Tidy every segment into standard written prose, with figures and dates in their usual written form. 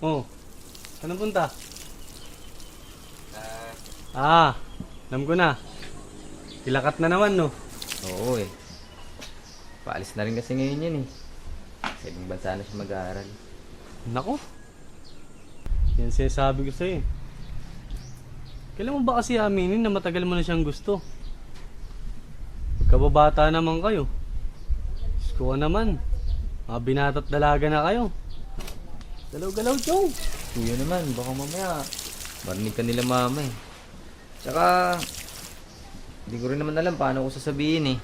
Oh, saan punta? Alam ko na. Kilakat na naman, no? Oo eh. Paalis na rin kasi ngayon yan eh. Sa ibang bansa na siya mag-aaral. Nako. Yan sinasabi ko sa'yo eh. Kailan mo ba kasi aminin na matagal mo na siyang gusto? Pagkababata naman kayo. Diyos ko naman. Mga binata't dalaga na kayo. Galaw-galaw, Chong. Kuya naman, baka mamaya marinig ka nila mama eh. Tsaka, hindi ko rin naman alam paano ko sasabihin eh.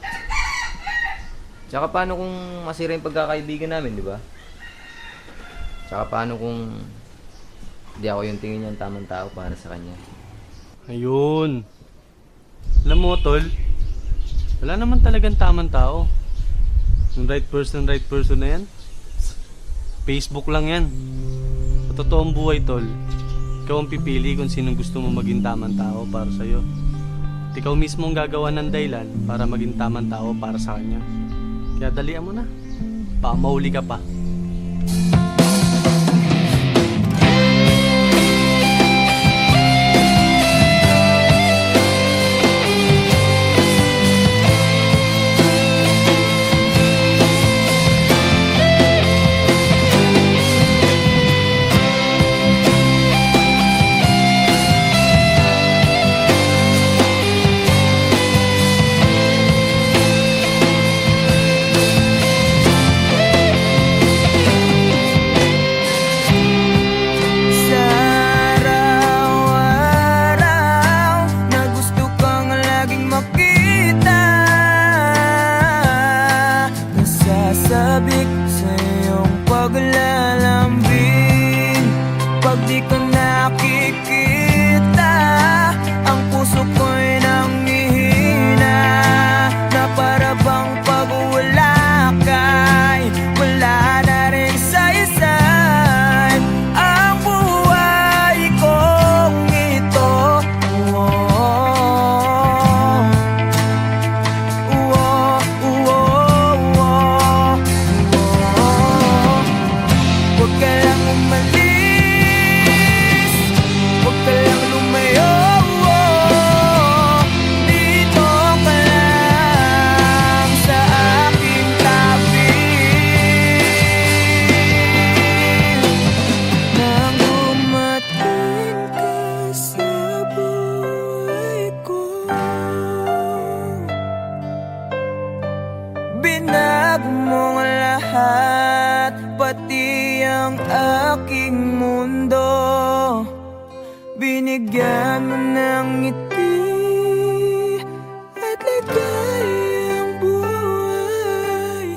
Tsaka paano kung masira yung pagkakaibigan namin, di ba? Tsaka paano kung hindi ako yung tingin niyang tamang tao para sa kanya. Ayun. Alam mo, tol, wala naman talagang tamang tao. Yung right person na yan, Facebook lang yan. Sa totoong buhay, tol, ikaw ang pipili kung sinong gusto mo maging tamang tao para sa'yo. At ikaw mismo ang gagawa ng dahilan para maging tamang tao para sa kanya. Kaya dalian mo na. Baka mahuli ka pa. Sabik sa iyong paglalambing. Pag di ka nakikita, ang puso ko'y nanghihina. Na para bang pag wala ka'y wala na rin saysay ang buhay kong ito. Huwag ka lang umalis, huwag ka lang lumayo. Dito ka lang sa aking tabi. Nang dumating ka sa buhay ko, binago mo ang lahat, pati ang aking mundo. Binigyan mo ng ngiti at ligayang buhay.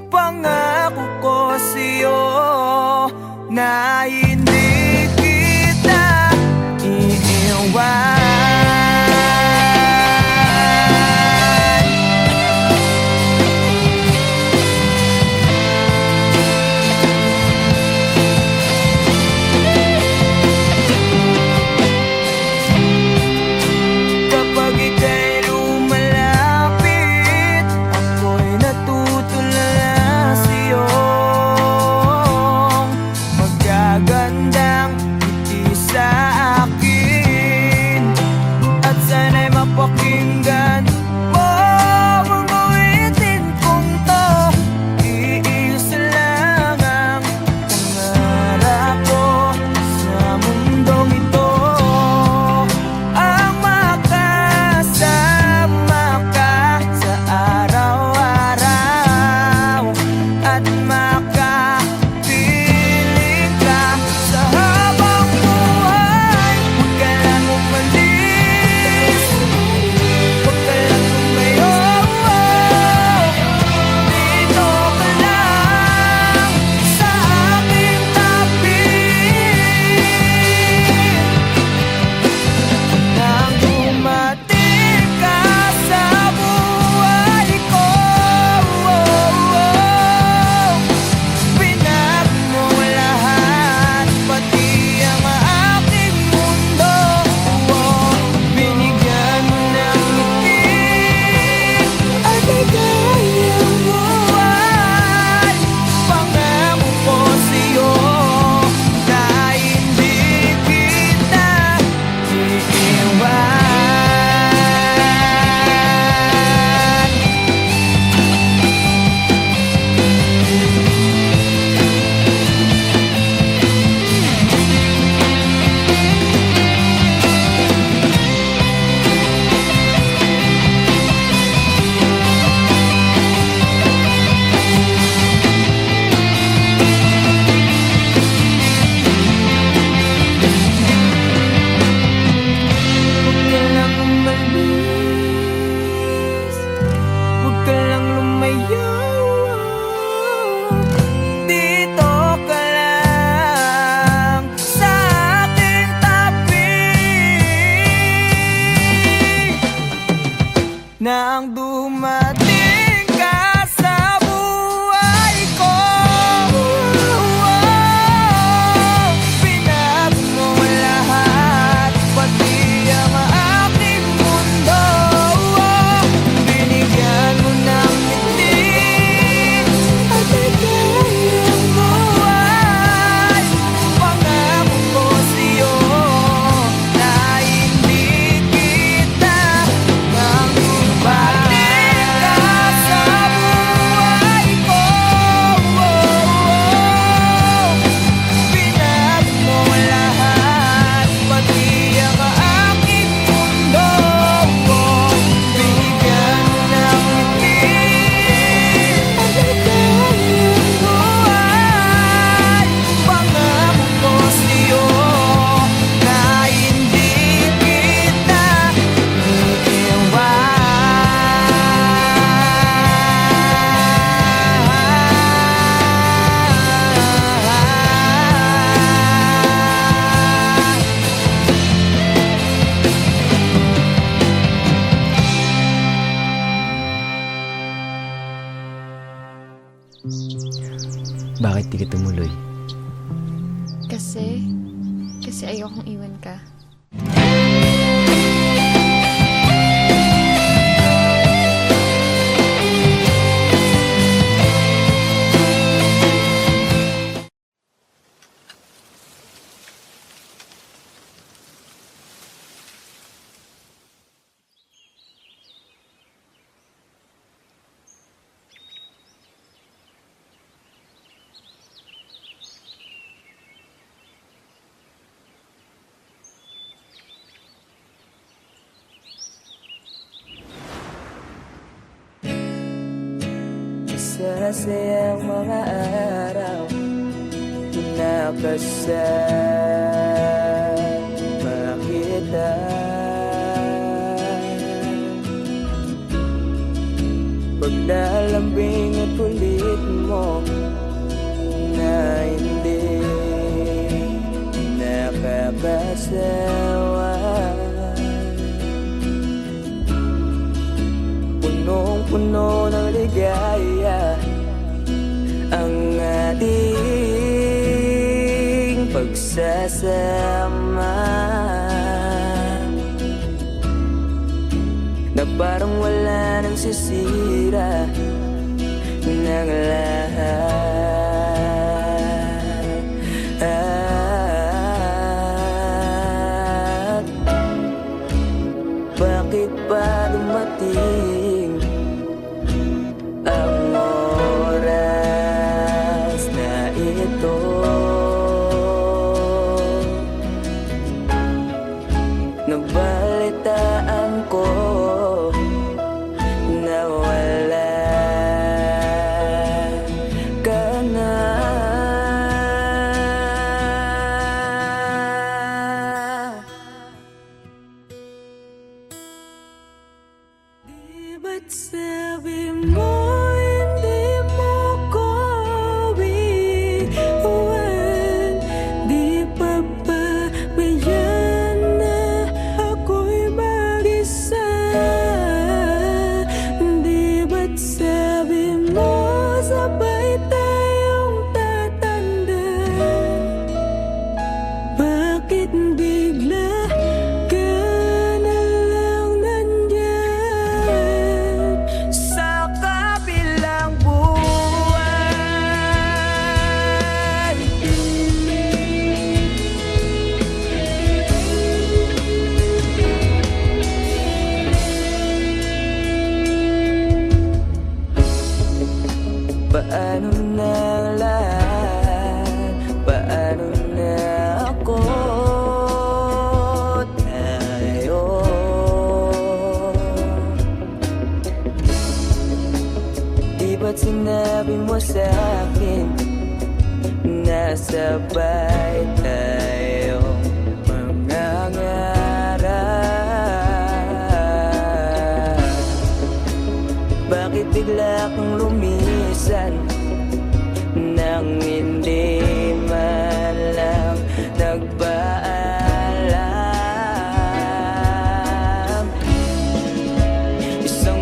Pangako ko sa'yo na hindi kita iiwan. nang dumating ka sa buhay ko. Pinag mo lahat, pati ang aking mundo. Binigyan mo ng ngiti at ligayang buhay. Pangako ko sa'yo na hindi kita nang dumating ka sa buhay ko. Pinag mo lahat, pati ang aking mundo. Binigyan mo ng ngiti at ligayang buhay. Pangako ko sa'yo na hindi kita Bakit di ka tumuloy? Kasi ayokong iwan ka. Masasayang mga araw na kasama kita. Paglalambing at kulit mo na hindi nakakasawa. Punong-puno ng ligaya ang ating pagsasama, na parang wala nang sisira ng lahat. Bakit ba dumating ang oras na ito? Nabalitaan ko na wala ka na. Di ba't sabi mo hindi mo ko iwan? Di pa ba mayan na ako'y mag-isa? Di ba't sabi mo sabay tayong tatanda? Bakit bigla ka na lang nandyan sa kabilang buwan? Paano na lahat? Paano na ako? Tayo di ba't sinabi mo sa'kin na sabay tayong mangangarap? Bakit bigla kang lumisan nang hindi man lang nagpaalam? Isang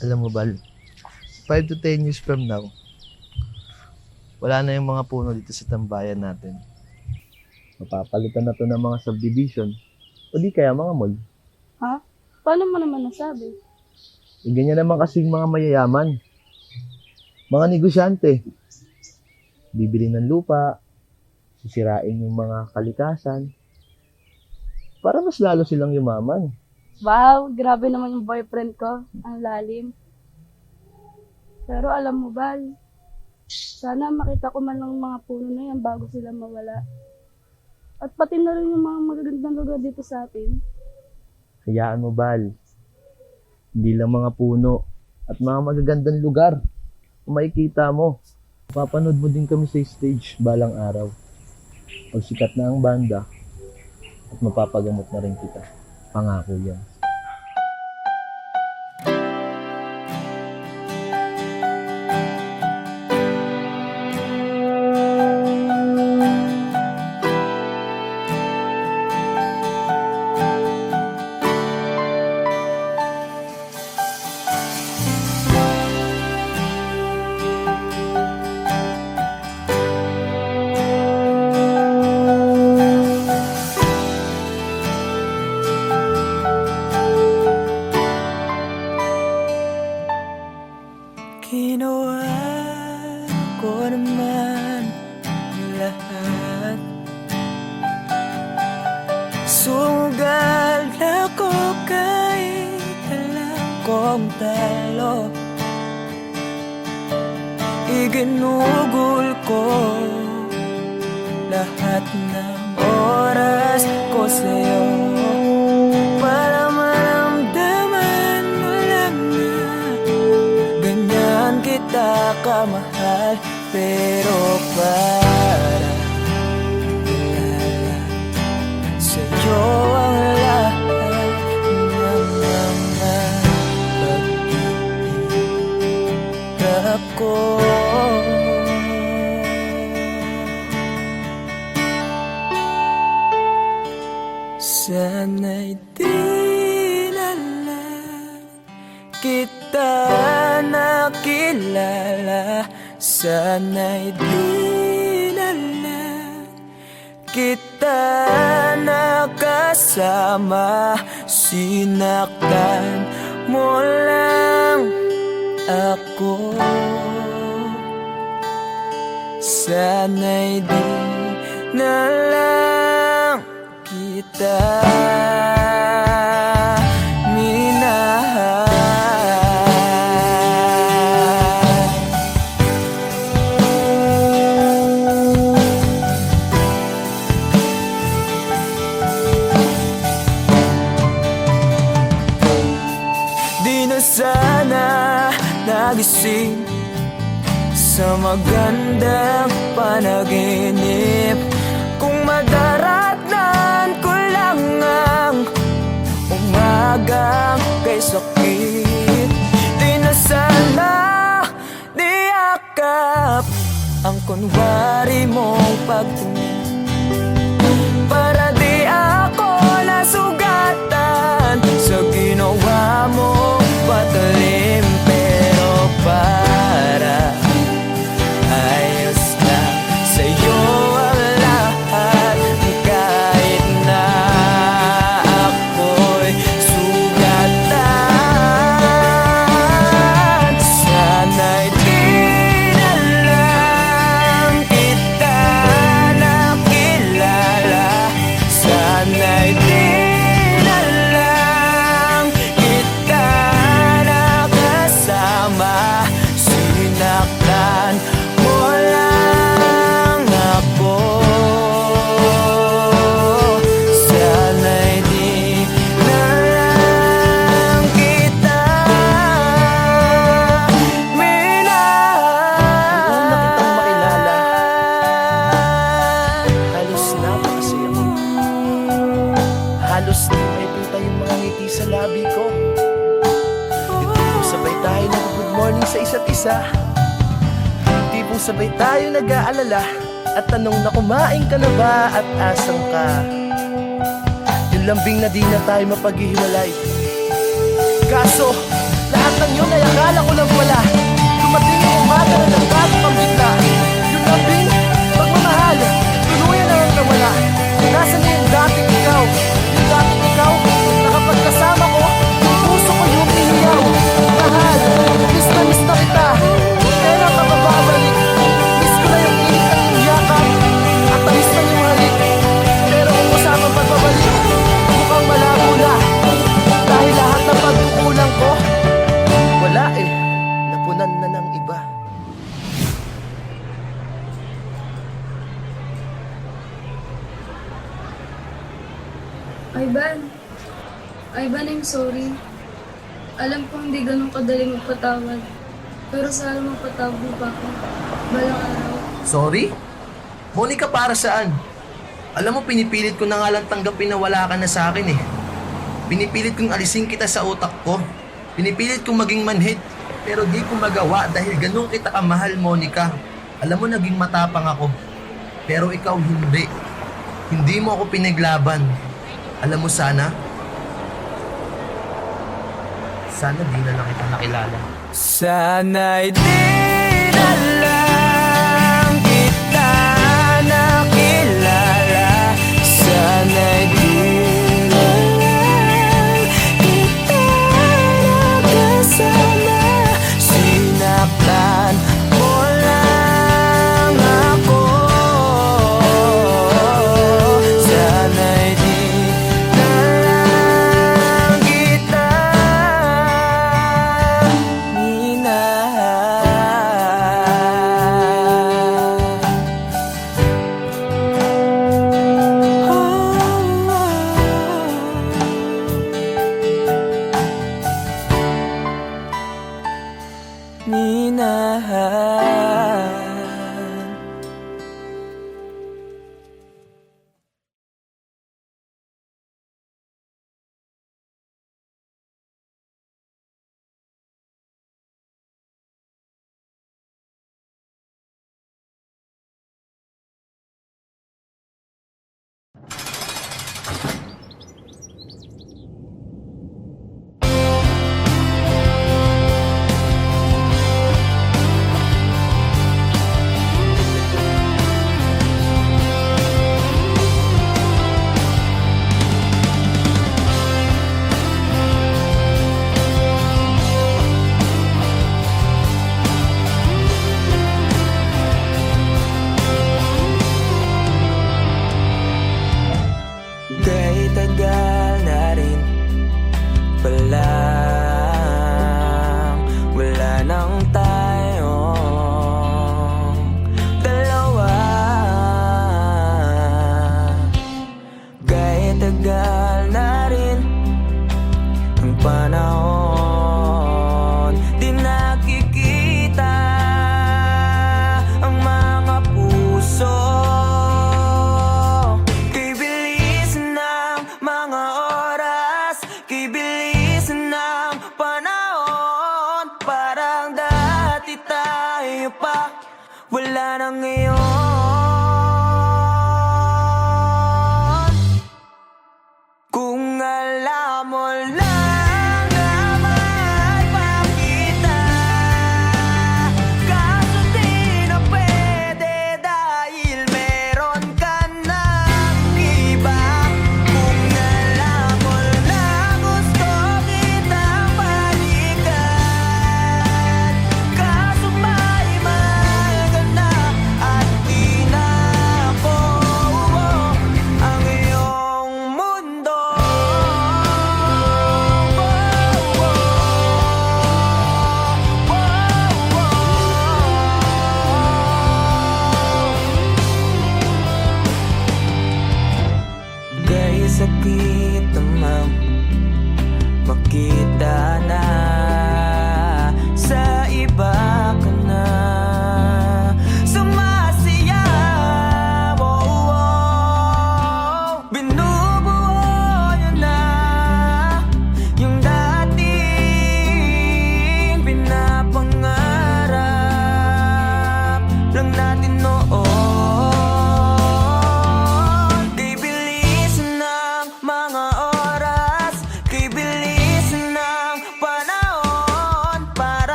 Alam mo, Bal, 5 to 10 years from now, wala na yung mga puno dito sa tambayan natin. Mapapalitan na to ng mga subdivision o di kaya mga mall. Ha? Paano mo naman nasabi? Ganyan naman kasing mga mayayaman. Mga negosyante. Bibili ng lupa, sisirain yung mga kalikasan, para mas lalo silang yumaman. Wow, grabe naman yung boyfriend ko. Ang lalim. Pero alam mo, Bal, sana makita ko man lang mga puno na yan bago sila mawala. At pati na rin yung mga magagandang lugar dito sa atin. Hayaan mo, Bal. Hindi lang mga puno at mga magagandang lugar. Kung makikita mo, papanood mo din kami sa stage balang araw. Pag sikat na ang banda, at mapapagamot na rin kita. Pangako yan. Ginawa ko naman ang lahat. Sugal ako kahit alam kong talo. Iginugol ko lahat ng oras ko sa'yo para maramdaman mo lang na ganyan kita kamahal. Pero para ilala sa'yo ang lahat ng mga pag-iirap ko. Sana'y di na lang kita nakilala. Sana'y di na lang kita nakasama. Sinaktan mo lang ako. Sana'y di na lang kita minahal. Di na sana nagising sa magandang panaginip kung madaratnan ko lang ang umagang kay sakit. Di na sana niyakap ang kunwari mong pagtingin para di ako nasugatan sa ginawa mong patalim. Pero para ayos lang sa'yo ang lahat kahit na ako'y sugatan. Sana'y di na lang kita nakilala. Sana'y di na lang kita nakasama. Sinaktan mo lang ako. Sana'y di na lang kita minahal. Noong nakitang makilala, halos napakasaya ko. Halos di makikita yung mga ngiti sa labi ko. Yung tipong sabay tayo nag-good morning sa isa't isa. Yung tipong sabay tayo nag-aalala at tanong na kumain ka na ba at asan ka. Yung lambing na di na tayo mapaghihiwalay. Kaso, Lahat ng yun ay akala ko lang pala. Dumating ang umaga na nagbago kang bigla. Yung lambing, pagmamahal, tuluyan na lang nawala. Nasaan na yung dating ikaw? Yung dating ikaw, na kapag kasama ko, yung puso ko yung iniyaw. Mahal, miss na kita. Kailan ka bababalik? Miss ko na yung init ng iyong yakap. At tamis na yung halik. Pero kung kasama pagbabalik, mukhang malabo na. Dahil lahat ng pagkukulang ko, wala eh, napunan na ng iba. Ivan, I'm sorry. Alam ko hindi ganun kadali magpatawad. Pero sana magpatawad mo pa ako. Balang araw. Sorry? Monica, para saan? Alam mo, pinipilit ko na nga lang tanggapin na wala ka na sa akin eh. Pinipilit kong alisin kita sa utak ko. Pinipilit kong maging manhid. Pero di ko magawa dahil ganun kita kamahal, Monica. Alam mo, naging matapang ako. Pero ikaw hindi. Hindi mo ako pinaglaban. Alam mo, sana di na lang kita nakilala. Sana'y di na lang kita nakilala. Sana'y di na lang kita nakasama. Sinaktan mo lang ako. Sana'y di na lang kita minahal. Kahit tagal na rin palang wala nang tayong dalawa. Kahit tagal na rin ang panahon, di nakikita ang mga puso. Kay bilis ng mga oras, kay bilis ng panahon, parang dati tayo pa, wala na ngayon. Kung alam mo lang na mahal pa kita, kaso di na pwede dahil meron ka ng iba. Kung alam mo lang gusto kitang balikan, kaso may mahal ka na at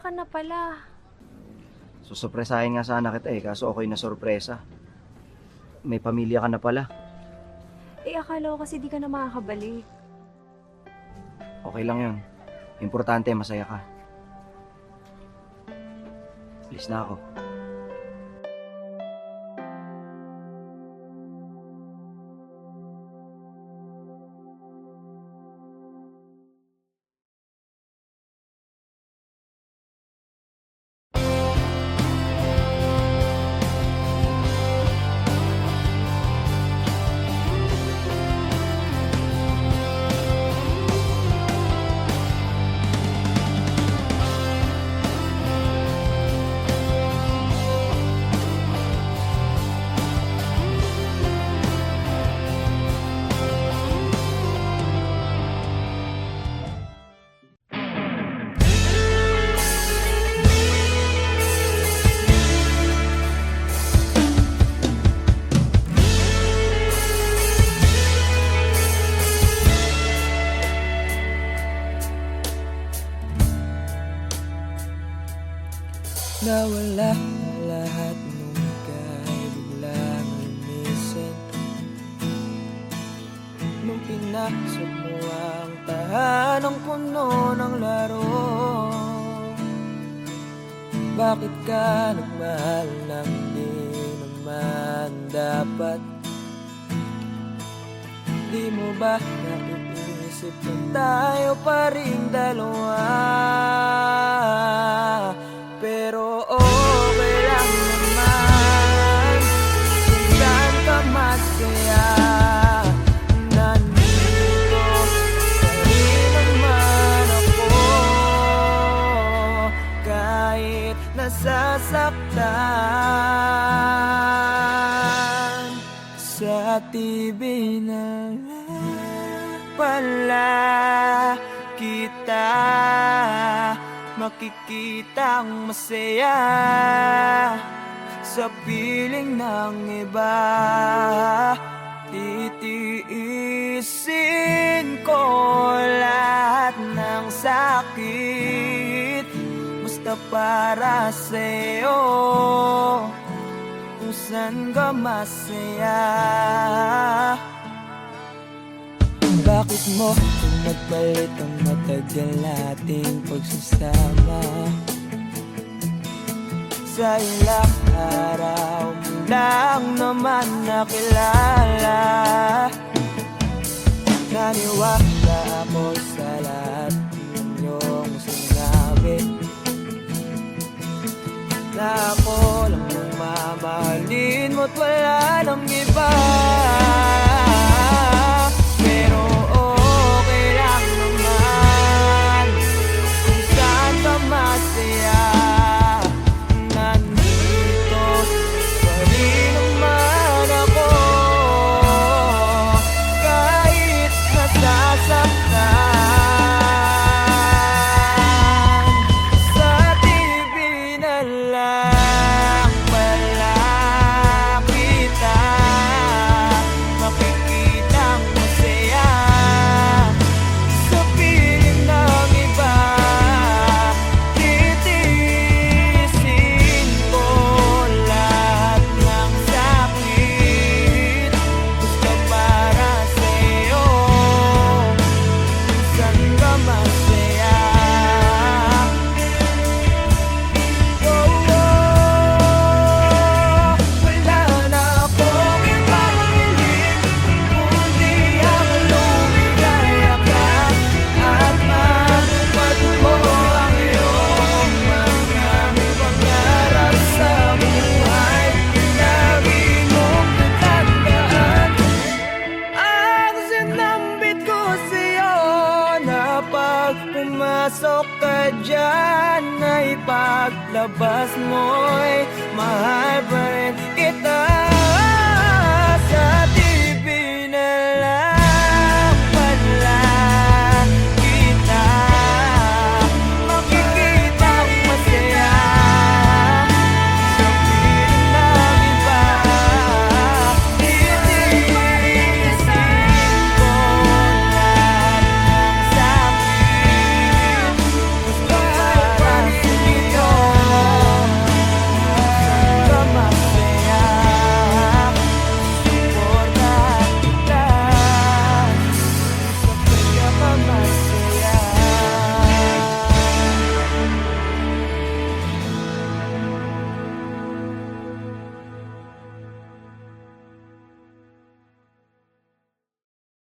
ka na pala. Susurpresahin nga sana kita kaso okay na sorpresa. May pamilya ka na pala. Akala ko kasi di ka na makakabalik. Okay lang yun. Importante, masaya ka. Alis na ako. Nawala na lahat nung ika'y biglang lumisin. Nung pinasok mo ang tahanang puno ng laro, bakit ka nagmahal ng di naman dapat? Di mo ba naiisip na tayo pa rin dalawa? Pero okay lang naman kung saan ka masaya. Nandito pa rin naman ako kahit nasasaktan. Sa TV na pala kita makikitang masaya sa piling ng iba. Titiisin ko lahat ng sakit basta para sa'yo, kung saan ka masaya. Bakit mo nagpalit ang matagal nating pagsasama? Sa ilang araw mo lang naman nakilala. Naniwala ako sa lahat ng iyong sinabi, na ako lang ang mamahalin mo't wala nang iba. Pero okay lang naman kung saan ka masaya. Nandito pa rin naman ako kahit nasasaktan. Sa TV na lang pala kita makikitang masaya sa piling ng iba. Titiisin ko lahat ng sakit basta para sa'yo, kung saan ka masaya. Wala na akong ibang hiling kundi ang lumigaya ka at matupad mo ang iyong mga pangarap sa buhay. Lagi mong tatandaan ang sinambit ko sa'yo, na pag pumasok ka dyan ay paglabas mo